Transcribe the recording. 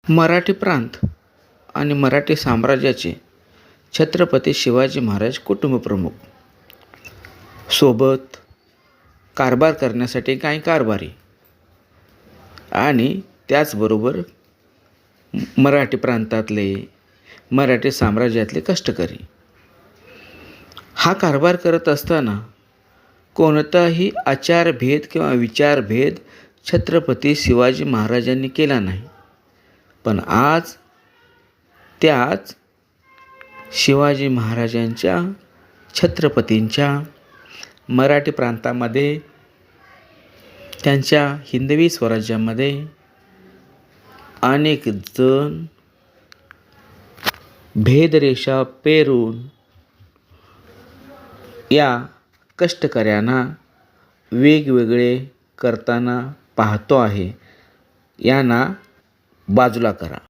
मराठी प्रांत आणि मराठी साम्राज्याचे छत्रपती शिवाजी महाराज कुटुंबप्रमुख. सोबत कारभार करण्यासाठी काही कारभारी आणि त्याचबरोबर मराठी प्रांतातले मराठी साम्राज्यातले कष्टकरी. हा कारभार करत असताना कोणताही आचारभेद किंवा विचारभेद छत्रपती शिवाजी महाराजांनी केला नाही. पण आज त्याच शिवाजी महाराजांच्या छत्रपतींच्या मराठी प्रांतामध्ये त्यांच्या हिंदवी स्वराज्यामध्ये अनेक जण भेदरेषा पेरून या कष्टकऱ्यांना वेगवेगळे करताना पाहतो आहे. यांना बाजूला करा.